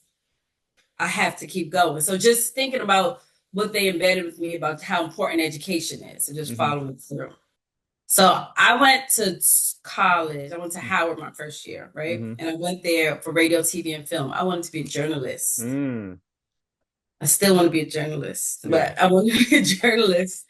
I have to keep going. So just thinking about what they embedded with me about how important education is and just Mm-hmm. following through. So I went to college. I went to Howard my first year, right? Mm-hmm. And I went there for radio, TV, and film. I wanted to be a journalist. Mm. I still want to be a journalist, Yeah. but I want to be a journalist.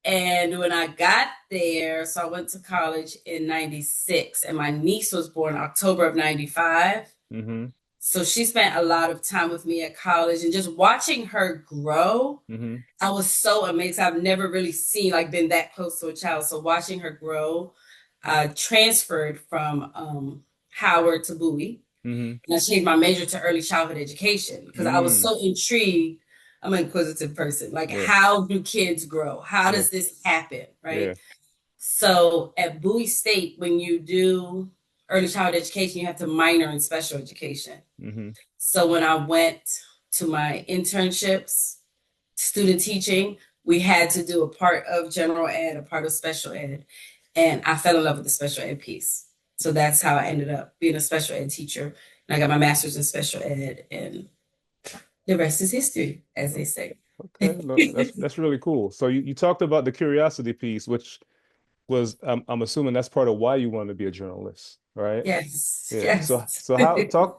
And when I got there, so I went to college in 96, and my niece was born October of 95. Mm-hmm. So she spent a lot of time with me at college, and just watching her grow, Mm-hmm. I was so amazed. I've never really seen, like, been that close to a child. So watching her grow, I transferred from Howard to Bowie, Mm-hmm. and I changed my major to early childhood education because I was Mm. so intrigued. I'm an inquisitive person. Like, Yeah. how do kids grow? How Yeah. does this happen? Yeah. Right. So at Bowie State, when you do early childhood education, you have to minor in special education. Mm-hmm. So when I went to my internships, student teaching, we had to do a part of general ed, a part of special ed, and I fell in love with the special ed piece. So that's how I ended up being a special ed teacher. And I got my master's in special ed, and the rest is history, as they say. Okay. No, that's really cool. So you talked about the curiosity piece, which was I'm assuming that's part of why you wanted to be a journalist, right? Yes, Yeah. So yes. so how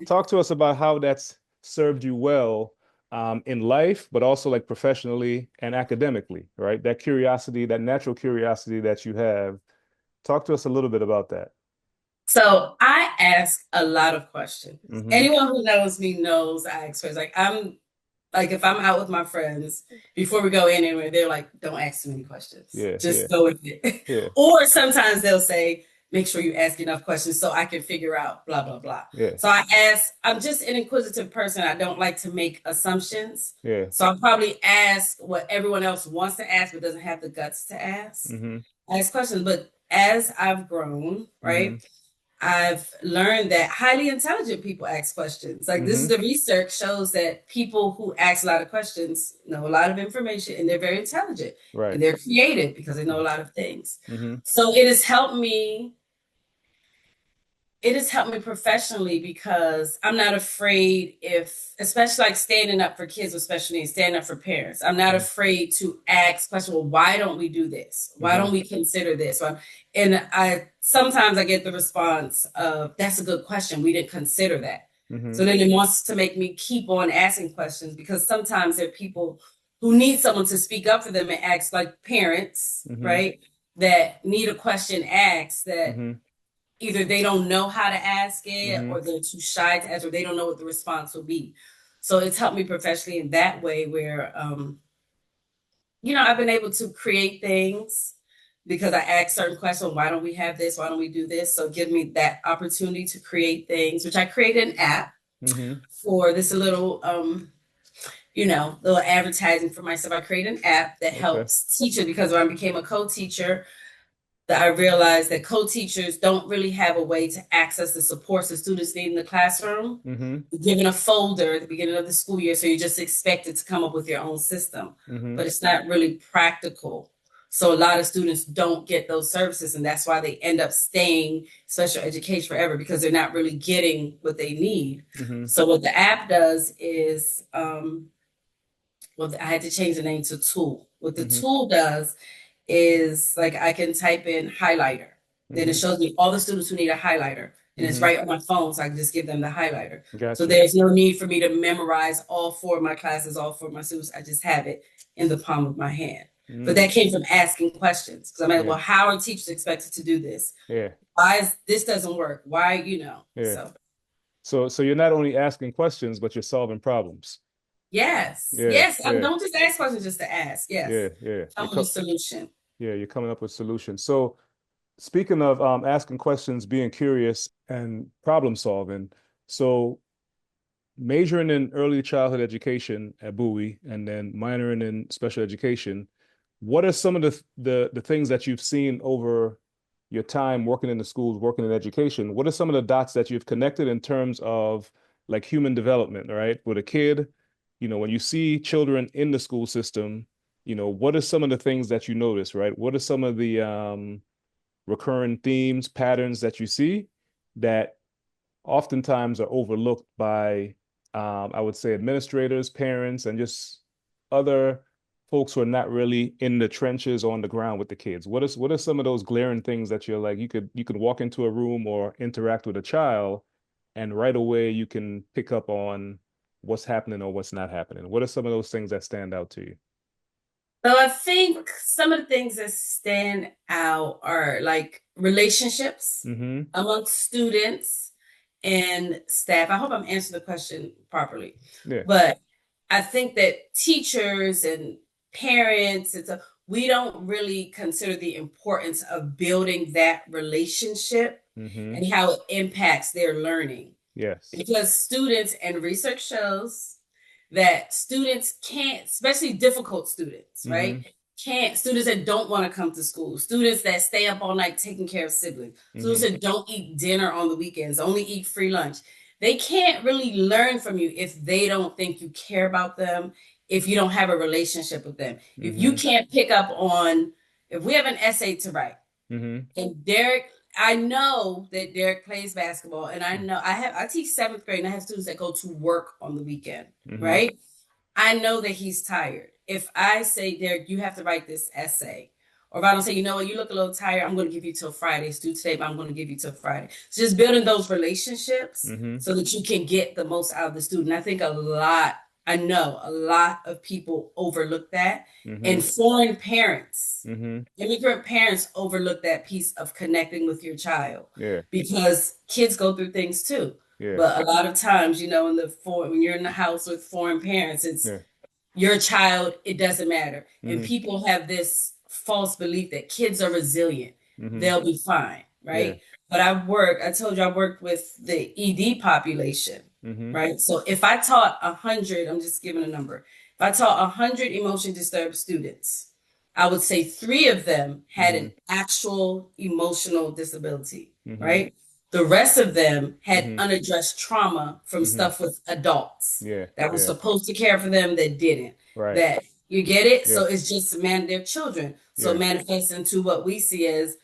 talk to us about how that's served you well in life, but also like professionally and academically, right? That curiosity, that natural curiosity that you have. Talk to us a little bit about that. So I ask a lot of questions. Mm-hmm. Anyone who knows me knows I ask questions. Like if I'm out with my friends, before we go in anywhere, they're like, don't ask too many questions. Yeah, yeah, Just go with it. yeah, Or sometimes they'll say, make sure you ask enough questions so I can figure out blah, blah, blah. yeah, So I'm just an inquisitive person. I don't like to make assumptions. yeah. So I'll probably ask what everyone else wants to ask, but doesn't have the guts to ask. Mm-hmm. I ask questions. But as I've grown, Mm-hmm. right? I've learned that highly intelligent people ask questions. Like this is Mm-hmm. the research shows that people who ask a lot of questions know a lot of information and they're very intelligent Right. and they're creative because they know a lot of things. Mm-hmm. So it has helped me it has helped me professionally because I'm not afraid if, especially like standing up for kids with special needs, standing up for parents. I'm not afraid to ask questions. Well, why don't we do this? Why Mm-hmm. don't we consider this? And I sometimes I get the response of, "That's a good question. We didn't consider that." Mm-hmm. So then it wants to make me keep on asking questions because sometimes there are people who need someone to speak up for them and ask, like parents, Mm-hmm. right? That need a question asked that Mm-hmm. either they don't know how to ask it Mm-hmm. or they're too shy to ask or they don't know what the response will be. So it's helped me professionally in that way where I've been able to create things because I ask certain questions. Why don't we have this? Why don't we do this? So give me that opportunity to create things, which I created an app Mm-hmm. for this little little advertising for myself. I created an app that Okay. helps teachers because when I became a co-teacher, that I realized that co-teachers don't really have a way to access the supports the students need in the classroom. Mm-hmm. You're given a folder at the beginning of the school year, so you're just expected to come up with your own system, Mm-hmm. but it's not really practical. So a lot of students don't get those services, and that's why they end up staying special education forever because they're not really getting what they need. Mm-hmm. So what the app does is, well, I had to change the name to Tool. What the Mm-hmm. tool does is like I can type in highlighter. Then it Mm-hmm. shows me all the students who need a highlighter. And it's Mm-hmm. right on my phone, so I can just give them the highlighter. So Gotcha. there's no need for me to memorize all four of my classes, all four of my students. I just have it in the palm of my hand. But Mm. that came from asking questions. Because I'm like, Yeah. well, how are teachers expected to do this? Yeah. Why is this doesn't work? Why, Yeah. So So you're not only asking questions, but you're solving problems. yes, Yeah. yes. I Yeah. don't just ask questions just to ask. Yeah. Yes. Yeah. Come with a solution. Yeah, you're coming up with solutions. So speaking of asking questions, being curious, and problem solving, so majoring in early childhood education at Bowie and then minoring in special education, what are some of the things that you've seen over your time working in the schools, working in education? What are some of the dots that you've connected in terms of like human development, right? With a kid, when you see children in the school system, what are some of the things that you notice, right? What are some of the recurring themes, patterns that you see that oftentimes are overlooked by, I would say, administrators, parents, and just other folks who are not really in the trenches or on the ground with the kids? What are some of those glaring things that you're like, you could walk into a room or interact with a child, and right away you can pick up on what's happening or what's not happening? What are some of those things that stand out to you? So I think some of the things that stand out are like relationships Mm-hmm. amongst students and staff. I hope I'm answering the question properly. Yeah. But I think that teachers and parents, we don't really consider the importance of building that relationship Mm-hmm. and how it impacts their learning. Yes. Because students and research shows that students can't, especially difficult students, right? Mm-hmm. Can't students that don't want to come to school, students that stay up all night taking care of siblings, students Mm-hmm. that don't eat dinner on the weekends, only eat free lunch. They can't really learn from you if they don't think you care about them, if you don't have a relationship with them. If you Mm-hmm. can't pick up on, if we have an essay to write, Mm-hmm. and Derek, I know that Derek plays basketball, and I teach seventh grade, and I have students that go to work on the weekend, Mm-hmm. right? I know that he's tired. If I say, Derek, you have to write this essay, or if I don't say, you know what, you look a little tired, I'm going to give you till Friday. It's due today, but I'm going to give you till Friday. So just building those relationships Mm-hmm. so that you can get the most out of the student. I know a lot of people overlook that, Mm-hmm. and foreign parents, Mm-hmm. immigrant parents overlook that piece of connecting with your child Yeah. because kids go through things too. Yeah. But a lot of times, when you're in the house with foreign parents, it's Yeah. your child, it doesn't matter. And Mm-hmm. people have this false belief that kids are resilient. Mm-hmm. They'll be fine, Yeah. right? But I told you I worked with the ED population, Mm-hmm. right? So if I taught 100, I'm just giving a number. If I taught 100 emotion disturbed students, I would say three of them had Mm-hmm. an actual emotional disability, Mm-hmm. right? The rest of them had Mm-hmm. unaddressed trauma from Mm-hmm. stuff with adults Yeah. that was Yeah. supposed to care for them that didn't. Right. That you get it? Yeah. So it's just man, they're children. So it Yeah. manifests into what we see as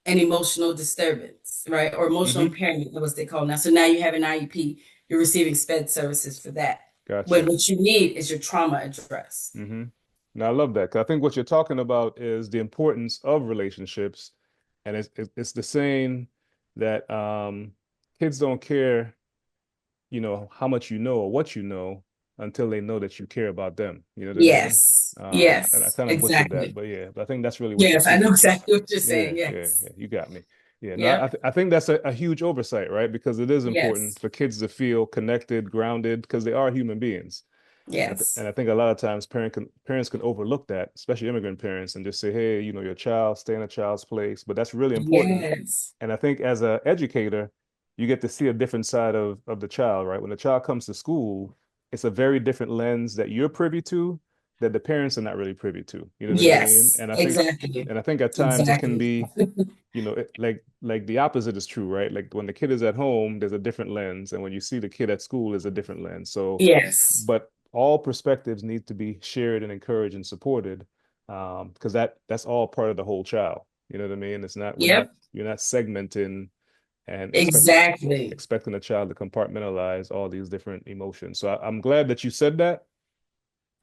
an emotional disturbance. IEPs, right? Or emotional Hmm. impairment, that was they call now. So now you have an IEP, you're receiving SPED services for that. When Gotcha. what you need is your trauma addressed. Hmm. Now, I love that 'cause I think what you're talking about is the importance of relationships, and it's the saying that kids don't care, how much you know or what you know until they know that you care about them. You know what I mean? Yes, And I yes, kind of butchered that, exactly. but yeah, but I think that's really what you're Yes, I know speaking to. exactly what you're Yeah, saying. yeah, Yes. yeah. You got me. Yeah, no, Yep. I think that's a huge oversight, right? Because it is Yes. important for kids to feel connected, grounded, because they are human beings. And Yes. I think a lot of times parents can overlook that, especially immigrant parents, and just say, hey, your child, stay in a child's place. But that's really important. Yes. And I think as an educator, you get to see a different side of the child, right? When the child comes to school, it's a very different lens that you're privy to that the parents are not really privy to. You know what I mean? Yes. Exactly. And I think at times it can Exactly. be, like the opposite is true, right? Like when the kid is at home, there's a different lens, and when you see the kid at school, is a different lens. So, Yes. but all perspectives need to be shared and encouraged and supported, because that's all part of the whole child. You know what I mean? It's not we're not Yep. You're not segmenting and Exactly. expecting a child to compartmentalize all these different emotions. So I'm glad that you said that.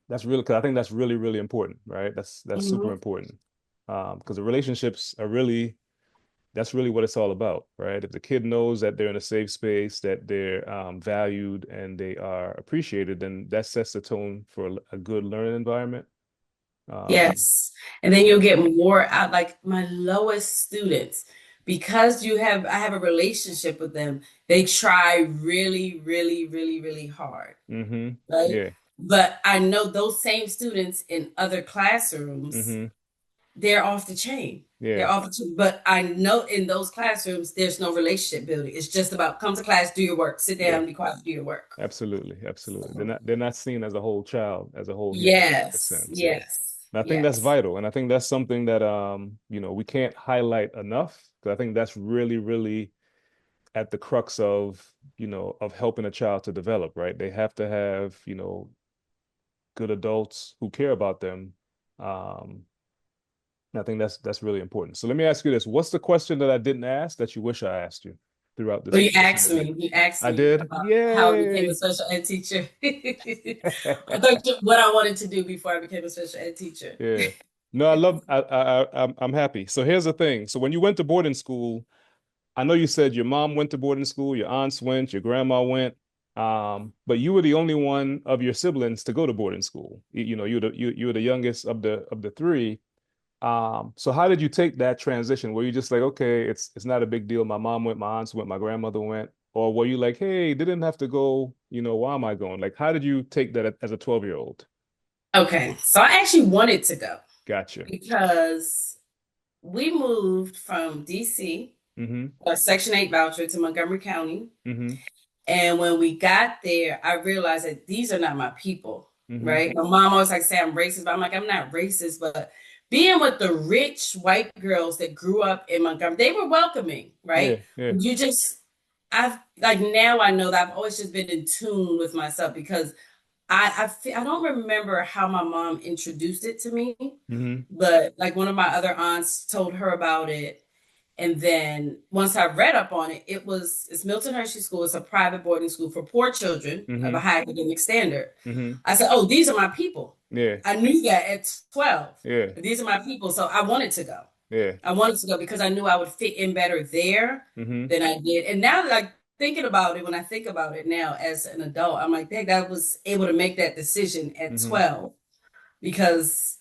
That's really because I think that's really, really important, right? That's super Mhm. important. Because the relationships are really that's really what it's all about, right? If the kid knows that they're in a safe space, that they're valued and they are appreciated, then that sets the tone for a good learning environment. Um, Yes. And then you'll get more out like my lowest students, because I have a relationship with them, they try really, really, really, really hard, hmm. right? Yeah. But I know those same students in other classrooms, Hmm. they're off the chain. Yeah. They're off the chain. But I know in those classrooms, there's no relationship building. It's just about come to class, do your work, sit Yeah. down, be quiet, do your work. Absolutely. Absolutely. So, They're not seen as a whole child, as a whole human in a yes, sense. Yeah. yes, And I think that's yes, vital. And I think that's something that we can't highlight enough. Because I think that's really, really at the crux of helping a child to develop, right? They have to have, good adults who care about them. Um, and I think that's really important. So let me ask you this. What's the question that I didn't ask that you wish I asked you throughout well, this interview? you asked I me did. about how I became a Yay. special ed teacher. I thought what I wanted to do before I became a special ed teacher. Yeah. No, I'm happy. So here's the thing. So when you went to boarding school, I know you said your mom went to boarding school, your aunts went, your grandma went, but you were the only one of your siblings to go to boarding school. You were the youngest of the three. So how did you take that transition? Were you just like, okay, it's not a big deal. My mom went, my aunts went, my grandmother went, or were you like, hey, they didn't have to go, why am I going? Like, how did you take that as a 12-year-old? Okay, so I actually wanted to go Gotcha. because we moved from DC, Mm-hmm. a Section 8 voucher, to Montgomery County. Mm-hmm. And when we got there, I realized that these are not my people, Mm-hmm. right? My mom always like to say I'm racist, but I'm like, I'm not racist. But being with the rich white girls that grew up in Montgomery, they were welcoming, Yeah, right? yeah. But I've like now I know that I've always just been in tune with myself because I don't remember how my mom introduced it to me, Mm-hmm. but like one of my other aunts told her about it, and then once I read up on it, it's Milton Hershey School. It's a private boarding school for poor children of Mm-hmm. a high academic standard. Mm-hmm. I said, "Oh, these are my people." Yeah, I knew that at 12. yeah, These are my people, so I wanted to go. yeah. I wanted to go because I knew I would fit in better there Mm-hmm. than I did. And now that I'm thinking about it, when I think about it now as an adult, I'm like, dang, I was able to make that decision at Mm-hmm. 12 because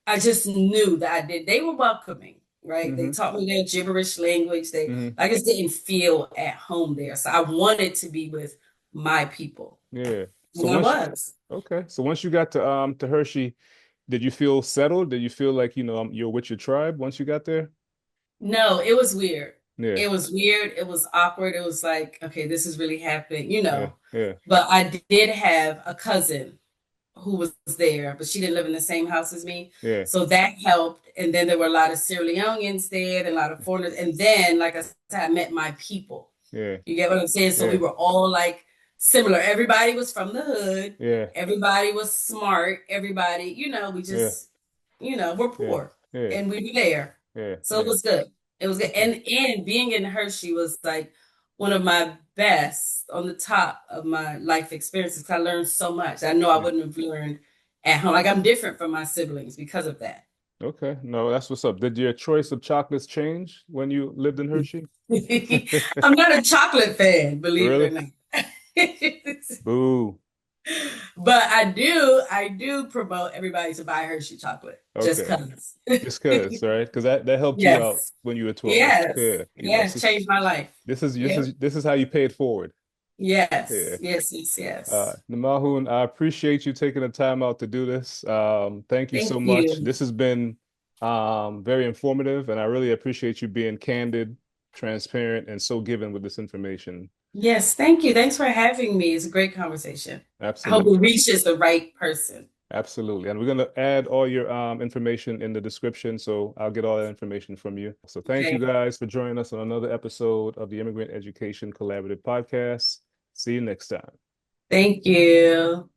I just knew that I did. They were welcoming, right? They Mm-hmm. taught me their gibberish language. Mm-hmm. I just didn't feel at home there. So I wanted to be with my people. Yeah. So And I once was. Okay. So once you got to Hershey, did you feel settled? Did you feel like, you're with your tribe once you got there? No, it was weird. Yeah. It was weird. It was awkward. It was like, okay, this is really happening, Yeah. Yeah. But I did have a cousin who was there, but she didn't live in the same house as me. Yeah. So that helped. And then there were a lot of Sierra Leoneans there, and a lot of foreigners. And then, like I said, I met my people. Yeah. You get what I'm saying? So we Yeah. were all like similar. Everybody was from the hood. Yeah. Everybody was smart. Everybody, we Yeah. just, we're Yeah. poor Yeah. and we were there. Yeah. So it Yeah. was good. It was good. Okay. And being in Hershey was like one of my best on the top of my life experiences. 'Cause I learned so much. I know I Yeah. wouldn't have learned at home. Like I'm different from my siblings because of that. Okay. No, that's what's up. Did your choice of chocolates change when you lived in Hershey? I'm not a chocolate fan, believe it or Really? not. Boo. But I do promote everybody to buy Hershey chocolate just Okay. because. Just because, right? Because that helped you out Yes. when you were 12. Yes. Yeah. Yes. Changed my life. Yep. This is how you pay it forward. Yeah. Yes. Yes. Yes. Yes. Nemahun, I appreciate you taking the time out to do this. Thank you so Thank much. you. This has been very informative, and I really appreciate you being candid, transparent, and so giving with this information. Yes. Thank you. Thanks for having me. It's a great conversation. I hope it Absolutely. reaches the right person. Absolutely. And we're going to add all your information in the description. So I'll get all that information from you. So thank you Okay. guys for joining us on another episode of the Immigrant Education Collaborative Podcast. See you next time. Thank you.